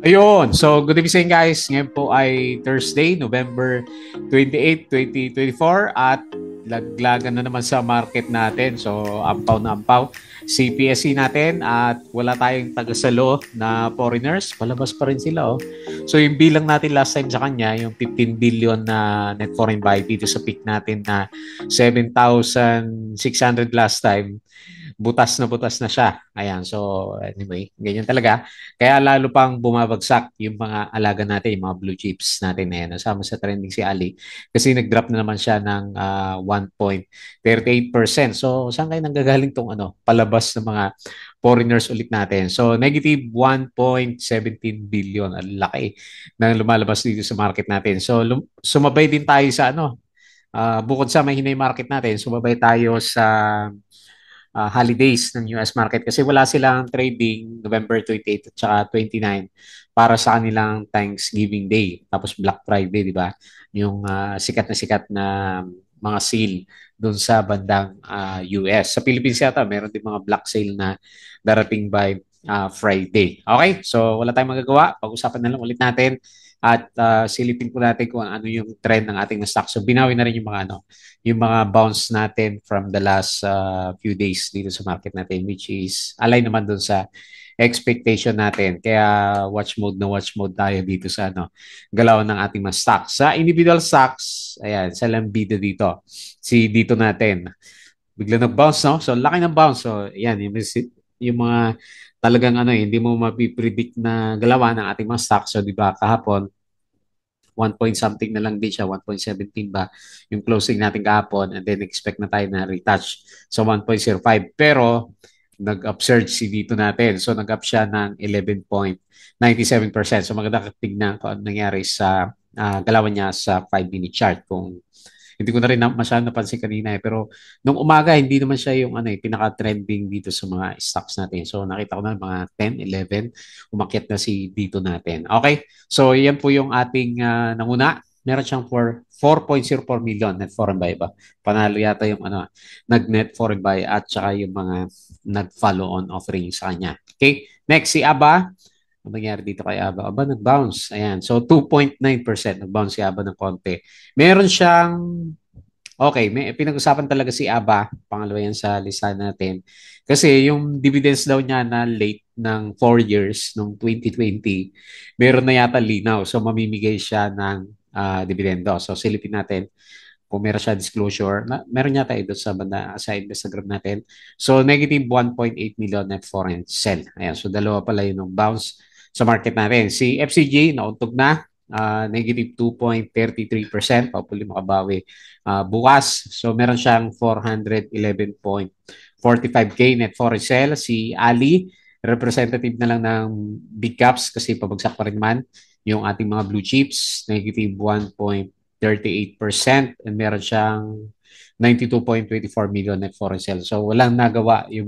Ayun. So, good evening guys. Ngayon po ay Thursday, November 28, 2024 at laglagan na naman sa market natin. So, ampaw na ampaw. CPSC natin at wala tayong tagasalo na foreigners. Palabas pa rin sila. So, yung bilang natin last time sa kanya, yung 15 billion na net foreign buy dito sa peak natin na 7,600 last time, butas na siya. Ayan, so anyway, ganyan talaga. Kaya lalo pang bumabagsak yung mga alaga natin, yung mga blue chips natin na yan. Nasama sa trending si Ali kasi nag-drop na naman siya ng 1.38%. So, saan kayo nanggagaling tong palabas ng mga foreigners ulit natin? So, negative 1.17 billion. Ang laki na lumalabas dito sa market natin. So, sumabay din tayo sa bukod sa mahinay market natin, sumabay tayo sa holidays ng US market kasi wala silang trading November 28 at saka 29 para sa kanilang Thanksgiving Day. Tapos Black Friday, di ba? Yung sikat na mga sale doon sa bandang US. Sa Philippines yata, meron din mga black sale na darating by Friday. Okay? So, wala tayong magagawa. Pag-usapan na lang ulit natin at silipin po natin kung ano yung trend ng ating stock. So, binawi na rin yung mga bounce natin from the last few days dito sa market natin, which is align naman dun sa expectation natin. Kaya watch mode tayo dito sa galaw ng ating mga stocks. Sa individual stocks, ayan, sa lambida dito. Si dito natin. Bigla nag-bounce, no? So, laki ng bounce. So, ayan, yung mga talagang hindi mo mapipredict na galawan ng ating mga stocks. So, di ba, kahapon, 1 point something na lang din siya, 1.17 ba yung closing natin kahapon, and then expect na tayo na retouch sa 1.05. Pero nag-upsurge si dito natin. So nag-up siya ng 11.97%. So maganda tignan kung ano nangyari sa galawan niya sa 5-minute chart. Kung hindi ko na rin masyadong napansin kanina pero nung umaga hindi naman siya yung pinaka-trending dito sa mga stocks natin. So nakita ko na mga 10, 11 umakyat na si dito natin. Okay? So yan po yung ating nanguna. Meron siyang for 4.04 million net foreign buy ba? Panalo yata yung nag-net foreign buy at saka yung mga nag-follow on offering sa kanya. Okay? Next, si Aba. Ano nangyari dito kay Aba? Aba, nag-bounce. Ayan. So, 2.9%. Nag-bounce si Aba ng konti. Meron siyang, okay, may pinag-usapan talaga si Aba. Pangalawa yan sa listahan natin. Kasi yung dividends daw niya na late ng 4 years, nung 2020, meron na yata linaw. So, mamimigay siya ng dividendo. So, silipin natin kung meron siya disclosure. Meron yata ito sa banda sa Instagram natin. So, negative 1.8 million net foreign sell. Ayan. So, dalawa pala yun ng bounce sa market natin. Si FCG, nauntog na. Negative 2.33%. Hopefully makabawi bukas. So, meron siyang 411.45K net foreign sell. Si Ali, representative na lang ng big caps kasi pabagsak pa rin man yung ating mga blue chips, negative 1.38% and meron siyang 92.24 million net foreign sales. So walang nagawa yung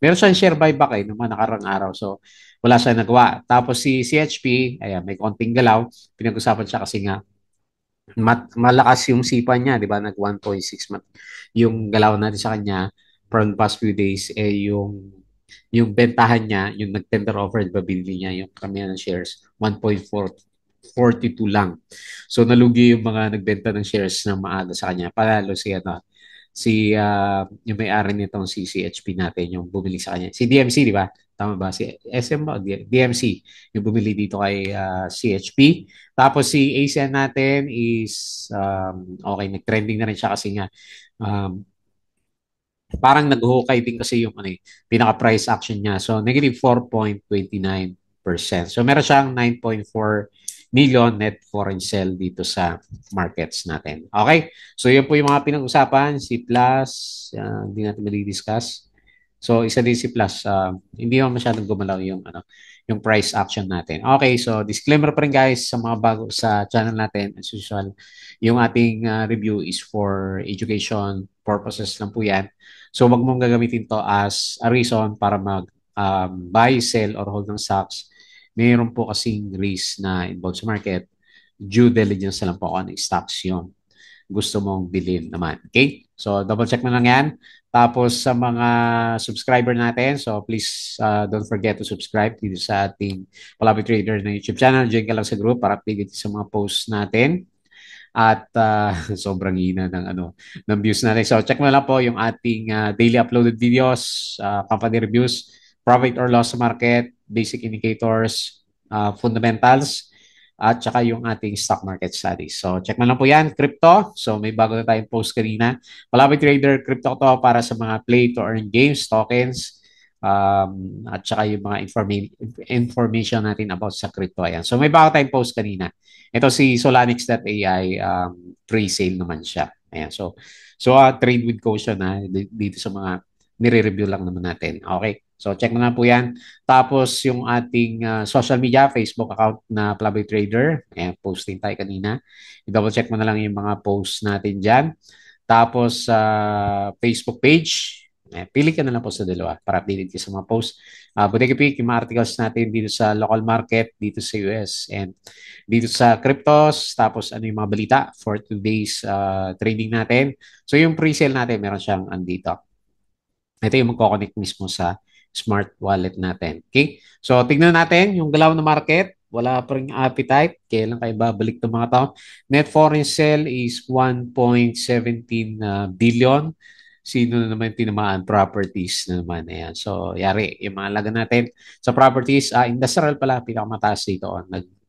meron siyang share buyback naman nakarang araw. So wala siyang nagawa. Tapos si CHP, ayan, may konting galaw. Pinag-usapan siya kasi nga malakas yung sipa niya, di ba? Nag 1.6 yung galaw natin sa kanya from the past few days yung bentahan niya, yung nag-tender offer, di ba, binili niya yung kamihan ng shares, 1.42 lang. So, nalugi yung mga nagbenta ng shares ng maaga sa kanya. Palalo yung may-ari nitong si CHP natin, yung bumili sa kanya. Si DMC, di ba? Tama ba? Si SM ba? DMC, yung bumili dito kay CHP. Tapos si ASEAN natin is, okay, nag-trending na rin siya kasi nga, um, parang nag-hukay din kasi yung pinaka-price action niya. So, negative 4.29%. So, meron siyang 9.4 million net foreign sale dito sa markets natin. Okay? So, yun po yung mga pinag-usapan. Si Plus, hindi natin mali-discuss. So, isa din si Plus. Hindi naman masyadong gumalaw yung price action natin. Okay, so disclaimer pa rin guys sa mga bago sa channel natin. As usual, yung ating review is for education purposes lang po yan. So, wag mong gagamitin to as a reason para buy, sell, or hold ng stocks. Mayroon po kasing risk na involved sa market. Due diligence na lang po kung anong stocks yun. gusto mong bilhin naman. Okay? So, double check mo lang yan. Tapos sa mga subscriber natin, so please don't forget to subscribe dito sa ating Palabi Trader na YouTube channel. Join ka lang sa group para updated sa mga posts natin. At sobrang hina ng ng views natin. So check mo lang po yung ating daily uploaded videos, company reviews, profit or loss sa market, basic indicators, fundamentals, at saka yung ating stock market studies. So check mo lang po yan, crypto. So may bago na tayong post kanina. Palabi Trader, crypto to para sa mga play to earn games, tokens, at saka yung mga information natin about sa crypto. Ayan. So may bago tayong post kanina. Ito si Solanix.ai, pre-sale naman siya. Ayan. So trade with caution dito sa mga nire-review lang naman natin. Okay. So check mo na po yan. Tapos yung ating social media, Facebook account na Palaboy Trader. Ayan, posting tayo kanina. I-double check mo na lang yung mga posts natin dyan. Tapos sa Facebook page, pili ka na lang po sa dalawa para updated ka sa mga posts. Bodega Peak, yung mga articles natin dito sa local market, dito sa US, and dito sa cryptos, tapos ano yung mga balita for today's trading natin. So yung pre-sale natin, meron siyang andito. Ito yung magkoconnect mismo sa smart wallet natin. Okay? So tignan natin yung galaw ng market. Wala pa rin appetite. Kailan kayo babalik ng mga tao? Net foreign sale is 1.17 billion. Sino na naman tinamaan? Properties na naman. Ayan. So, yari, yung mga laga natin sa properties, industrial pala, pinakamataas dito.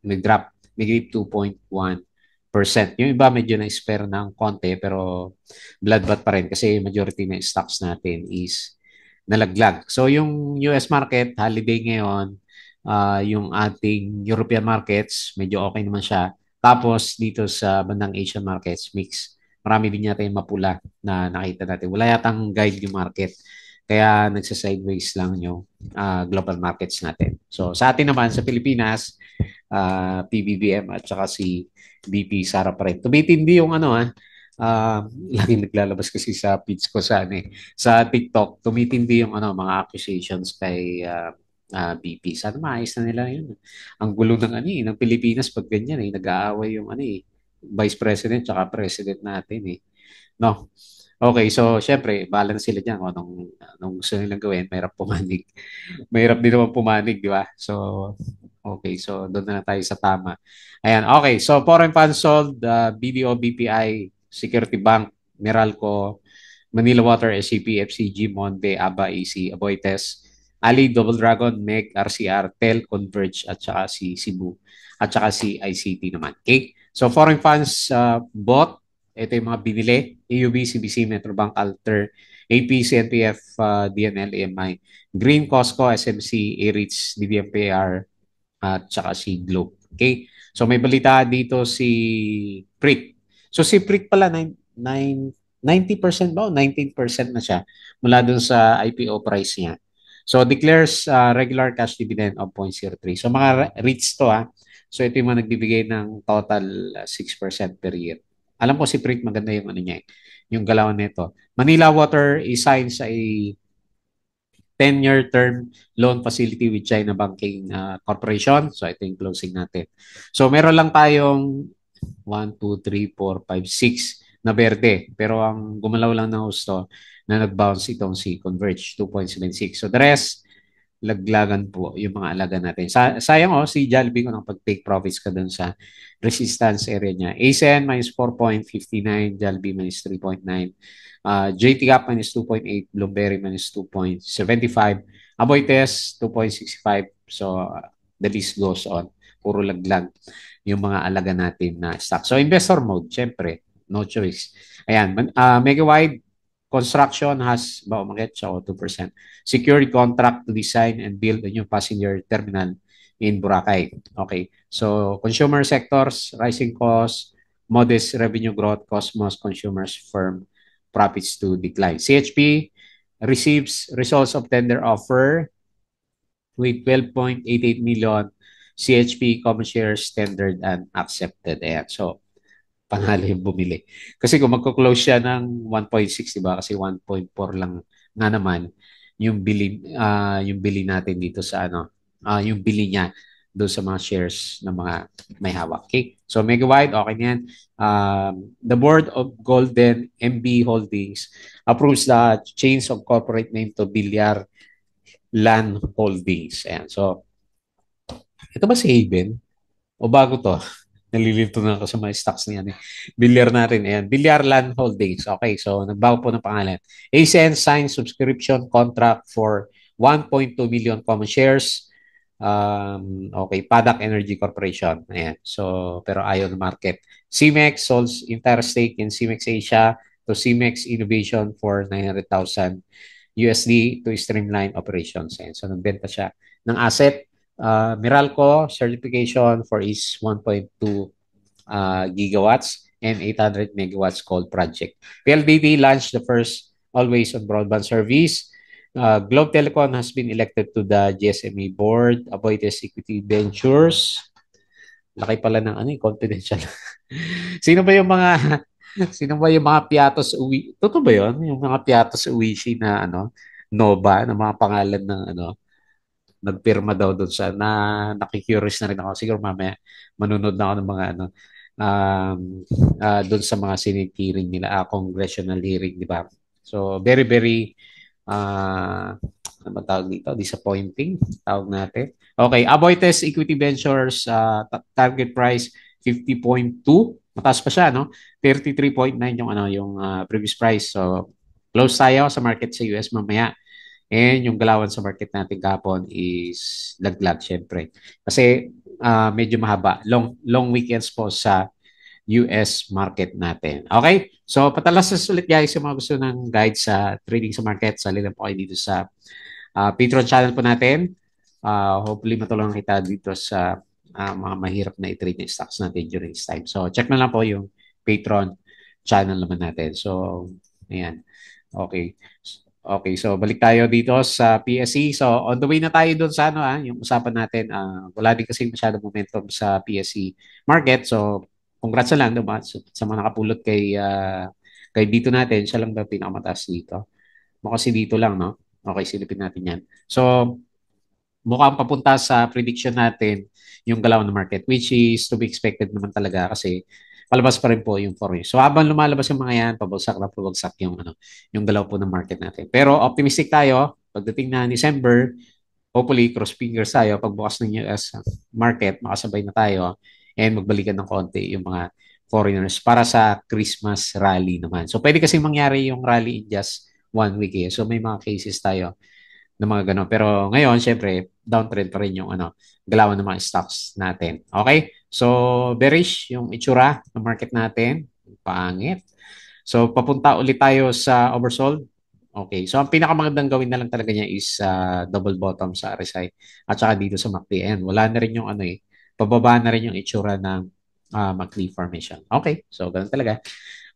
Nag-drop, negative 2.1%. Yung iba medyo na-spare ng konti, pero bloodbath pa rin kasi majority ng stocks natin is nalaglag. So, yung US market, holiday ngayon, yung ating European markets, medyo okay naman siya. Tapos, dito sa bandang Asian markets, mix. Marami din yata yung mapula na nakita natin. Wala yatang guide yung market. Kaya nagsa-sideways lang yung global markets natin. So sa atin naman sa Pilipinas, PBBM at saka si BP Sara pa rin. Tumitindi yung laging naglalabas kasi sa feeds ko sa TikTok, tumitindi yung mga accusations kay BP. Sana maayos na nila yun. Ang gulo ng Pilipinas pag ganyan nag-aaway yung Vice President tsaka President natin No. Okay, so syempre, balance sila diyan kung anong gusto nilang gawin, mahirap pumanig. Mahirap din naman pumanig, di ba? So, okay, so doon na tayo sa tama. Ayan, okay. So, foreign funds sold, BDO, BPI, Security Bank, Meralco, Manila Water, SCP, FCG, Monde, ABA, AC, Aboites, Ali, Double Dragon, MEG, RCR, TEL, Converge, at saka si Cebu, at saka si ICT naman. Okay? So, foreign funds bought, ito yung mga binili, AUB, CBC, Metrobank, Alter, AP, CNPF, DNL, AMI, Green, Costco, SMC, AREITs, DBMPR, at saka si Globe. Okay? So may balita dito si Prick. So si Prick pala, 90% ba o 19% na siya mula dun sa IPO price niya. So declares regular cash dividend of 0.03. So mga REITs to So ito yung mga nagbibigay ng total 6% per year. Alam ko si Prick maganda yung niya, yung galawan nito. Manila Water is signed sa a 10-year term loan facility with China Banking Corporation. So ito yung closing natin. So meron lang tayong 1, 2, 3, 4, 5, 6 na berde. Pero ang gumalaw lang ng husto na nag-bounce itong si Converge 2.76. So the rest, laglagan po yung mga alaga natin. Sayang si Jollibee kung pag-take profits ka dun sa resistance area niya. ASEAN minus 4.59, Jollibee minus 3.9, JTCAP minus 2.8, Bloomberry minus 2.75, Aboites 2.65. So the list goes on. Puro laglag yung mga alaga natin na stock. So investor mode, syempre, no choice. Ayan, Megawide construction has umakit siya 2%. Secured contract to design and build a new passenger terminal in Boracay. Okay. So consumer sectors, rising costs, modest revenue growth, Cosmos consumers firm profits to decline. CHP receives results of tender offer with 12.88 million CHP common shares tendered and accepted. Ayan. So, panalo yung bumili. Kasi kung magko-close siya ng 1.6, di ba? Kasi 1.4 lang nga naman yung bili natin dito sa yung bili niya doon sa mga shares ng mga may hawak. Okay? So Megawide, okay na yan. The board of Golden MB Holdings approves the change of corporate name to Villar Land Holdings. Ayan. So, ito ba si Haven? O bago to? Nalilito na ako sa mga stocks niyan eh. Bilyar natin. Ayan. Bilyar Land Holdings. Okay, so nagbago po ng pangalan. ACN signed subscription contract for 1.2 million common shares. Okay, Padak Energy Corporation. Ayan. So, pero ayaw ng market. CMEX sold entire stake in CMEX Asia to CMEX Innovation for 900,000 USD to streamline operations. Ayan. So, nagbenta siya ng asset. Meralco certification for its 1.2 gigawatts and 800 megawatts cold project. PLDT launched the first always-on broadband service. Globe Telecom has been elected to the GSMA board. Aboitiz Equity Ventures. Laki pala ng ano, confidential. Sino ba yung mga sino ba yung mga Piatos Uwi? Totoo ba 'yon? Yung mga Piatos Uwishi na ano, Nova na mga pangalan ng ano, nagpirma daw doon sa na nakikurious na rin ako. Siguro mamaya manunod na ako ng mga ano um, doon sa mga Senate hearing nila, congressional hearing, di ba? So, very, very ano ba tawag dito? Disappointing, tawag natin. Okay, Aboitiz Equity Ventures, target price 50.2. Mataas pa siya, no? 33.9 yung ano, yung previous price. So, close tayo sa market sa US mamaya. And yung galawan sa market natin kahapon is laglag, syempre. Kasi medyo mahaba. Long weekends po sa US market natin. Okay? So, patalasas ulit guys yung mga gusto ng guide sa trading sa market. Sali lang po kayo dito sa Patreon channel po natin. Hopefully matulungan kita dito sa mga mahirap na i-trade na stocks natin during this time. So, check na lang po yung Patreon channel naman natin. So, ayan. Okay. Okay, so balik tayo dito sa PSE. So, on the way na tayo doon sa ano, yung usapan natin. Wala din kasi masyadong momentum sa PSE market. So, congrats na lang diba? Sa mga nakapulot kay dito natin. Siya lang ba pinakamataas dito? Kasi dito lang, no? Okay, silipin natin yan. So, mukhang papunta sa prediction natin yung galaw ng market, which is to be expected naman talaga kasi palabas pa rin po yung foreign. So habang lumalabas yung mga yan, pabagsak na pabagsak yung ano, yung galaw po ng market natin. Pero optimistic tayo pagdating na December, hopefully cross fingers tayo pagbukas ng US market, makasabay na tayo and magbalikan ng konti yung mga foreigners para sa Christmas rally naman. So pwede kasi mangyari yung rally in just 1 week eh. So may mga cases tayo ng mga ganun. Pero ngayon, syempre, downtrend pa rin yung ano, galawan ng mga stocks natin. Okay? So, bearish yung itsura ng market natin. Pangit. So, papunta ulit tayo sa oversold. Okay. So, ang pinakamagandang gawin na lang talaga niya is double bottom sa RSI at saka dito sa MACD. And wala na rin yung ano eh, pababa na rin yung itsura ng MACD formation. Okay. So, ganun talaga.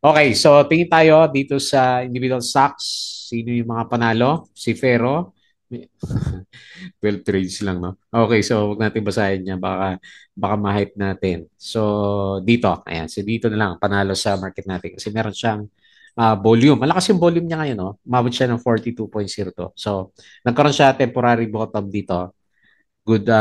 Okay. So, tingin tayo dito sa individual stocks. Sino yung mga panalo? Si Ferro. 12 trades lang, no? Okay, so wag natin basahin niya. Baka ma-hype natin. So, dito. Ayan. So, dito na lang. Panalo sa market natin. Kasi meron siyang volume. Malakas yung volume niya ngayon, no? Umabot siya ng 42.02. So, nagkaroon siya temporary bottom dito. Good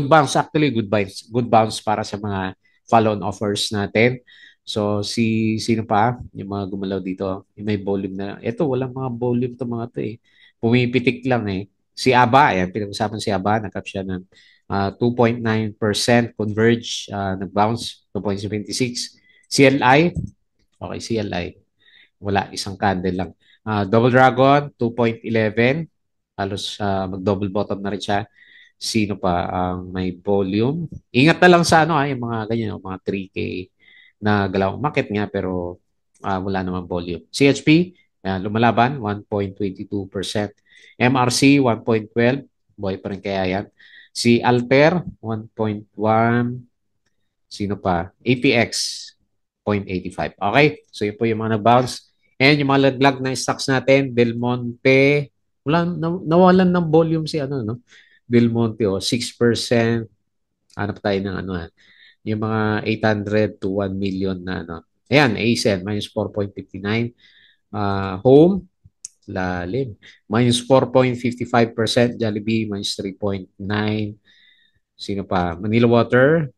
bounce actually. Good bounce para sa mga follow-on offers natin. So, sino pa? Yung mga gumalaw dito. Yung may volume na. Ito, walang mga volume to mga to eh. Pumipitik lang eh. Si ABA, ayan, pinag-usapan si ABA, nag-up siya ng 2.9% converge, nag-bounce, 2.76. CLI, okay, CLI, wala, isang candle lang. Double Dragon, 2.11, halos mag-double bottom na rin siya. Sino pa ang may volume? Ingat na lang sa ano, yung mga ganyan, yung mga 3K na galaw. Market nga, pero wala namang volume. CHP, lumalaban, 1.22%. MRC, 1.12. Buhay pa rin kaya yan. Si Alter, 1.1. Sino pa? APX, 0.85. Okay? So, yun po yung mga nag-bounce. And yung mga laglag na stocks natin, Del Monte, nawalan ng volume si ano, no? Del Monte, 6%. Hanap tayo ng ano, yung mga 800 to 1 million na ano. Ayan, ASEN, minus 4.59. Home, lalim. Minus 4.55%. Jollibee, minus 3.9. Sino pa? Manila Water,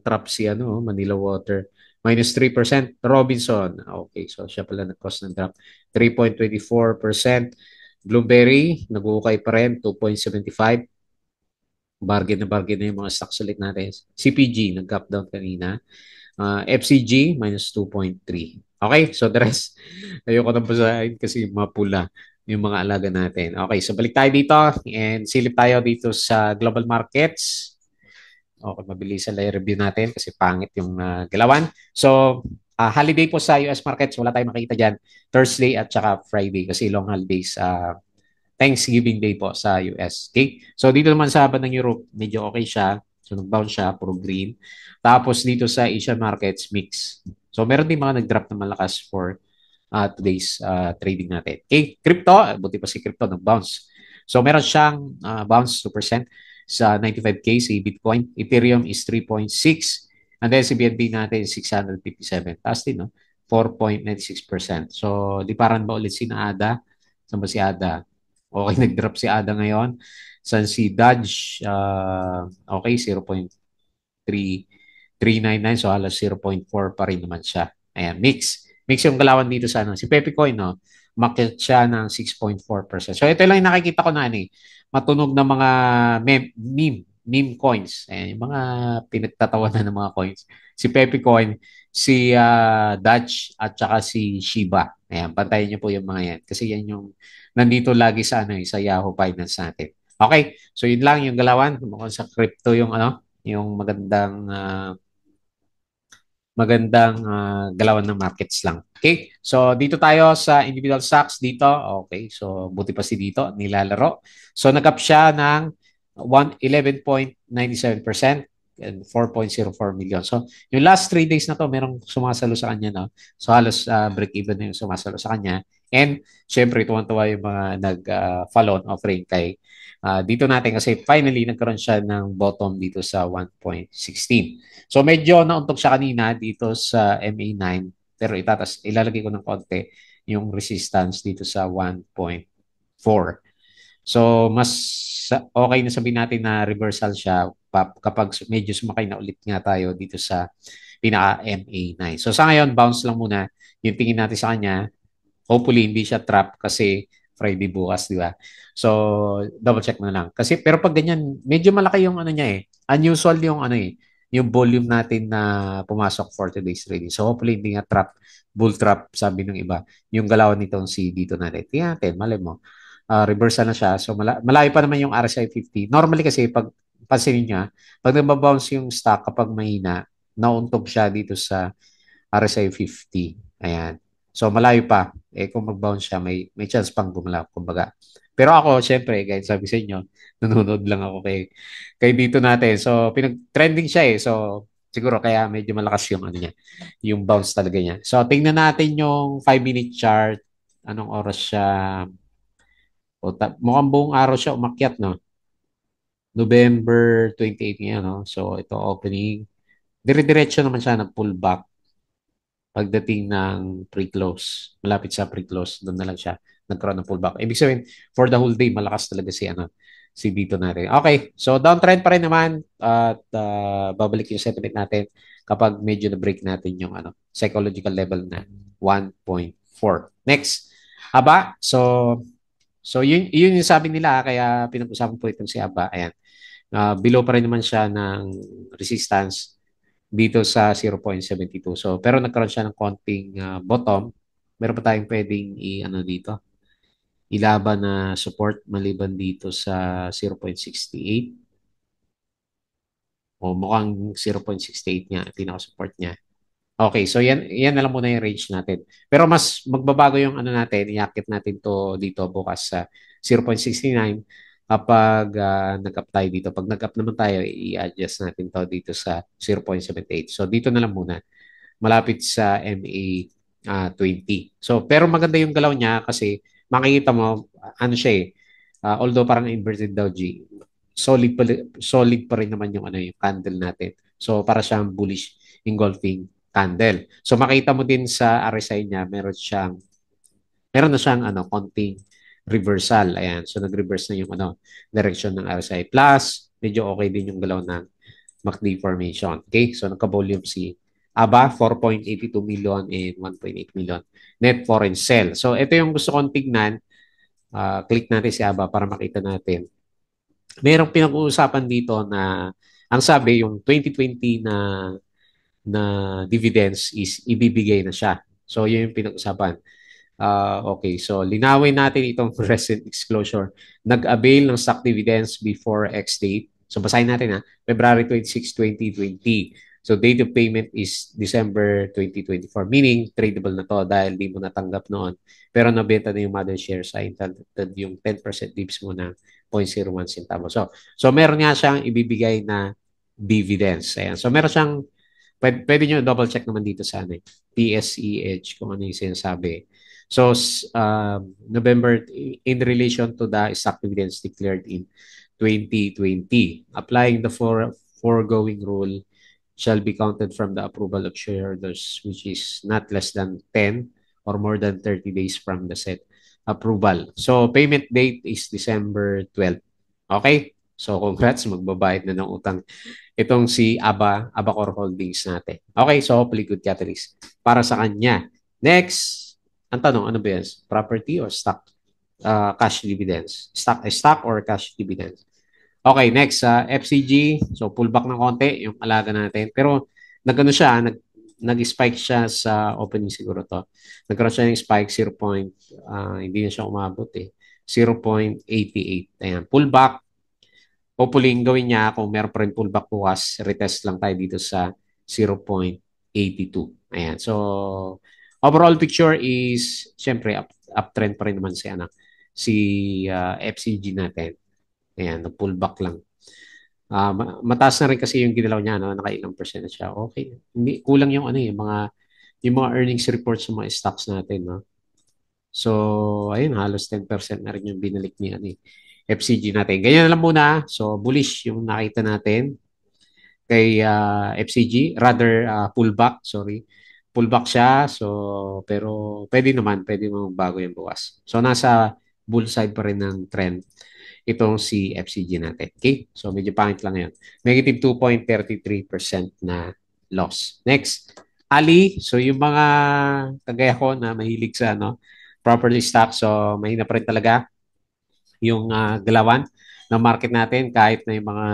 trap si ano, Manila Water. Minus 3%. Robinson. Okay, so siya pala nag-cause ng drop. 3.24%. Blueberry, nag-uukay pa rin, 2.75. Bargain na yung mga stocks ulit natin. CPG, nag-gap down kanina. FCG, minus 2.3. Okay, so the rest, ayoko na basahin kasi mapula yung mga alaga natin. Okay, so balik tayo dito and silip tayo dito sa global markets. Okay, mabilisan lang i-review natin kasi pangit yung galawan. So, holiday po sa US markets, wala tayong makita dyan. Thursday at saka Friday kasi long holidays. Thanksgiving Day po sa US. Okay? So, dito naman sa bandang Europe, medyo okay siya. So, nag-bounce siya, puro green. Tapos, dito sa Asian markets, mix. So, meron din mga nag-drop na malakas for today's trading natin. Okay, crypto, buti pa si crypto nag-bounce. So meron siyang bounce 2% sa 95K si Bitcoin. Ethereum is 3.6 and then si BNB natin is 657. Taas din, no? 4.96%. So, di parang ba ulit si Ada? Saan ba si Ada? Okay, nag-drop si Ada ngayon. San si Dodge? Okay, 0.3399. So, halos 0.4 pa rin naman siya. Ayan, mix. Mix yung galawan dito sa ano. Si Pepe Coin, no? Umakyat siya ng 6.4%. So, ito lang yung nakikita ko na ano eh. Matunog na mga meme coins. Ayan, yung mga pinagtatawanan ng mga coins. Si Pepe Coin, si Dutch, at saka si Shiba. Ayan, pantayin niyo po yung mga yan. Kasi yan yung nandito lagi sa ano eh, sa Yahoo Finance natin. Okay, so yun lang yung galawan. Mukhang sa crypto yung ano, yung magandang galawan ng markets lang. Okay? So, dito tayo sa individual stocks dito. Okay. So, buti pa si dito, nilalaro. So, nag-up siya ng 11.97% and 4.04 million. So, yung last 3 days na to, merong sumasalo sa kanya, no? So, halos break-even na yung sumasalo sa kanya. And, syempre, tuwan-tuwa yung mga nag-follow on offering kay dito natin kasi finally nagkaroon siya ng bottom dito sa 1.16. So medyo nauntok siya kanina dito sa MA9 pero ilalagay ko ng konti yung resistance dito sa 1.4. So mas okay na sabihin natin na reversal siya kapag medyo sumakay na ulit nga tayo dito sa pinaka MA9. So sa ngayon bounce lang muna yung tingin natin sa kanya. Hopefully hindi siya trap kasi Friday bukas, di ba? So, double check na lang. Kasi pero pag ganyan, medyo malaki yung ano niya eh. Unusual yung ano eh, yung volume natin na pumasok for today's trading. So, hopefully hindi nga trap, bull trap sabi ng iba. Yung galaw nitong si dito natin. Tingnan natin, malay mo. Reversal na siya. So, malayo pa naman yung RSI 50. Normally kasi pag pansinin niya, pag nagbabounce yung stock kapag mahina, nauntog siya dito sa RSI 50. Ayan. So, malayo pa. Eh, kung mag-bounce siya, may chance pang gumalaw, kumbaga. Pero ako, syempre, guys, sabi sa inyo, nanonood lang ako kay dito natin. So, pinag-trending siya eh. So, siguro kaya medyo malakas yung ano niya, yung bounce talaga niya. So, tingnan natin yung 5-minute chart. Anong oras siya? Mukhang buong araw siya umakyat, no? November 28 ngayon, no? So, ito opening. Dire-diretso naman siya ng pullback pagdating ng pre-close. Malapit sa pre-close, doon na lang siya nagkaroon ng pullback. Ibig sabihin, for the whole day, malakas talaga si dito natin. Okay, so downtrend pa rin naman at babalik yung sentiment natin kapag medyo na-break natin yung psychological level na 1.4. Next, aba, so yun yung sabi nila kaya pinag-usapan po itong si Aba. Ayan. Below pa rin naman siya ng resistance dito sa 0.72. So, pero nagkaroon siya ng konting bottom. Meron pa tayong pwedeng dito. Ilaban na support maliban dito sa 0.68. O mukhang 0.68 niya, pinaka-support niya. Okay, so yan na lang muna yung range natin. Pero mas magbabago yung natin, iakit natin to dito bukas sa 0.69 kapag nag-up tayo dito. Pag nag-up naman tayo, i-adjust natin to dito sa 0.78. So dito na lang muna, malapit sa MA 20. So pero maganda yung galaw niya kasi makikita mo, ano siya eh, although parang inverted daw G, solid pa rin naman yung candle natin. So para siyang bullish engulfing candle. So makita mo din sa RSI niya, meron na siyang konting reversal. Ayan. So nag-reverse na yung direction ng RSI. Plus, medyo okay din yung galaw ng MACD formation. Okay, so nagka-volume si ABA, 4.82 million and 1.8 million net foreign sale. So ito yung gusto kong tignan. Click natin si ABA para makita natin. Merong pinag-uusapan dito na ang sabi yung 2020 na dividends is ibibigay na siya. So yun yung pinag-usapan. Okay, so linawin natin itong recent disclosure. Nag-avail ng stock dividends before X date. So basahin natin February 26, 2020. So date of payment is December 2024. Meaning, tradable na to dahil di mo natanggap noon. Pero nabenta na yung mother shares ay entitled yung 10% dips mo na 0.01 centavo. So meron nga siyang ibibigay na dividends. Ayan. So meron siyang, pwede nyo double check naman dito sa PSEH kung ano yung sinasabi. So, November, in relation to the stock dividends declared in 2020, applying the foregoing rule shall be counted from the approval of shareholders, which is not less than 10 or more than 30 days from the said approval. So, payment date is December 12. Okay? So, congrats, magbabayad na ng utang itong si Abacor Holdings natin. Okay, so hopefully good catalyst para sa kanya. Next, ang tanong, ano ba yan? Property or stock? Cash dividends. Stock or cash dividends? Okay, next, FCG. So, pullback ng konti yung alaga natin. Pero, nag-ano siya, nag-spike siya sa opening siguro to. Nagkaroon siya ng spike 0. Hindi na siya umabot 0.88. Ayan, pullback. Hopefully, gawin niya kung meron pa rin pullback bukas, retest lang tayo dito sa 0.82. Ayan. So, overall picture is, syempre, uptrend pa rin naman si FCG natin. Ayan, nag-pullback lang. Mataas na rin kasi yung ginalaw niya, no? Nakailang percent na siya. Okay. Hindi, kulang yung yung mga earnings reports sa mga stocks natin, no? So, ayun, halos 10% na rin yung binalik ni FCG natin. Ganyan na lang muna. So, bullish yung nakita natin kay FCG. Rather, pullback, sorry. Pullback siya. So, pero pwede naman bago yung bukas. So, nasa bull side pa rin ng trend itong si FCG natin. Okay? So, medyo pangit lang yun. Negative 2.33% na loss. Next, Ali. So, yung mga kagaya ko na mahilig sa properly stock. So, mahina pa rin talaga yung galawan ng market natin kahit na yung mga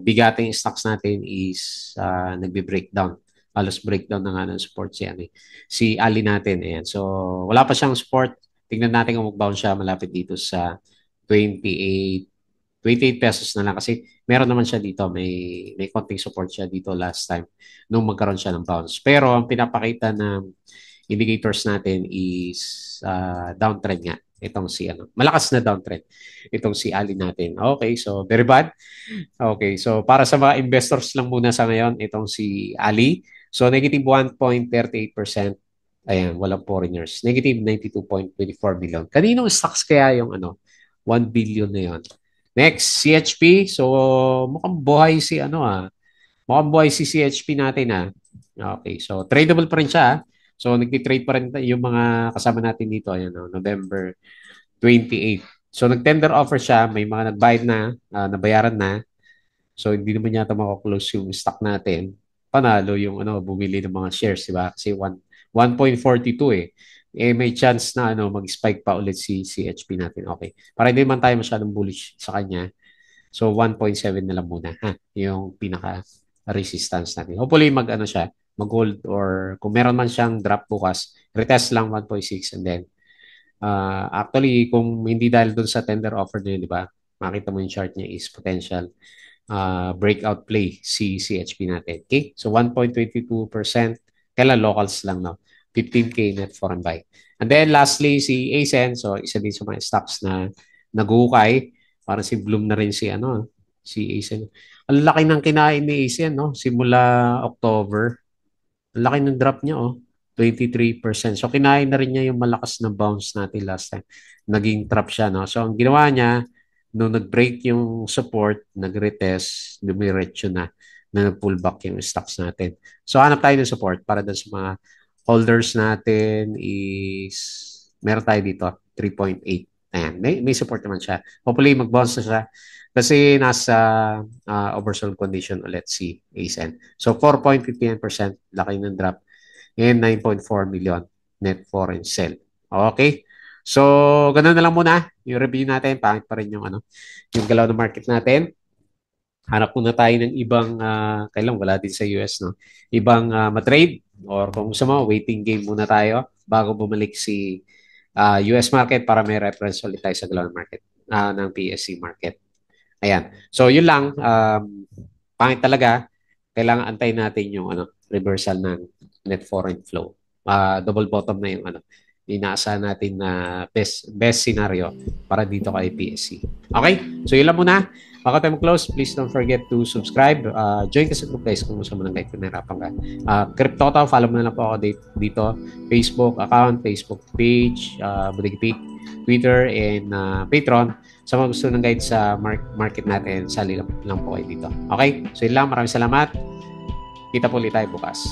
bigating stocks natin is nagbe-breakdown. Halos breakdown na nga ng support si Ali natin. Ayan. So, wala pa siyang support. Tingnan natin kung mag-bounce siya malapit dito sa 28 28 pesos na lang kasi meron naman siya dito, may konting support siya dito last time nung magkaroon siya ng bounce. Pero ang pinapakita ng indicators natin is downtrend nga. Itong si malakas na downtrend. Itong si Ali natin. Okay, so very bad. Okay, so para sa mga investors lang muna sa ngayon, itong si Ali. So negative 1.38%. Ayan, walang foreigners. Negative 92.24 million. Kaninong stocks kaya yung 1 billion na yon? Next, CHP. So, mukhang buhay Mukhang buhay si CHP natin Okay, so tradable pa rin siya. So, nagtitrade pa rin yung mga kasama natin dito. Ayan, November 28. So, nag-tender offer siya. May mga nagbayad na, nabayaran na. So, hindi naman yata makaklose yung stock natin. Panalo yung bumili ng mga shares, di ba? Kasi 1.42 may chance na mag-spike pa ulit si CHP natin. Okay. Para hindi man tayo masyadong bullish sa kanya. So 1.7 na lang muna yung pinaka resistance natin. Hopefully siya, mag-hold or kung meron man siyang drop bukas, retest lang 1.6 and then actually kung hindi dahil doon sa tender offer niya, di ba? Makita mo yung chart niya is potential breakout play si CHP natin. Okay? So 1.22%. Kailan locals lang, no? 15K net foreign buy. And then lastly, si ASEN. So isa din sa mga stocks na naguhukay. Parang si Bloom na rin si ASEN. Ang laki ng kinain ni ASEN, no? Simula October. Ang laki ng drop niya, 23%. So kinain na rin niya yung malakas na bounce natin last time. Naging trap siya, no? So ang ginawa niya, nung nag-break yung support, nag-retest, dumiretso na nag-pullback yung stocks natin. So, hanap tayo ng support para dun sa mga holders natin is meron tayo dito, 3.8. Ayan, may support naman siya. Hopefully, mag-bounce na siya. Kasi nasa oversold condition ulit si ASN. So, 4.59%, laki ng drop. And 9.4 million net foreign sale. Okay? So, ganun na lang muna yung review natin. Pangit pa rin yung, yung galaw ng market natin. Hanap muna tayo ng ibang, kailan wala din sa US, no? Ibang matrade or kung gusto mo, waiting game muna tayo bago bumalik si US market para may reference ulit tayo sa galaw ng market, ng PSC market. Ayan. So, yun lang. Pangit talaga. Kailangan antayin natin yung reversal ng net foreign flow. Double bottom na yung inaasahan natin na best scenario para dito kay PSC. Okay? So, yun lang muna. Bago tayo close, please don't forget to subscribe. Join ka sa group guys kung gusto mo ng guide kung nahirapan ka. Crypto to, follow mo na lang po ako dito. Facebook account, Facebook page, Budigpik, Twitter, and Patreon. Sa mga gusto ng guide sa market natin, sali lang po kayo dito. Okay? So yun lang. Maraming salamat. Kita po ulit tayo bukas.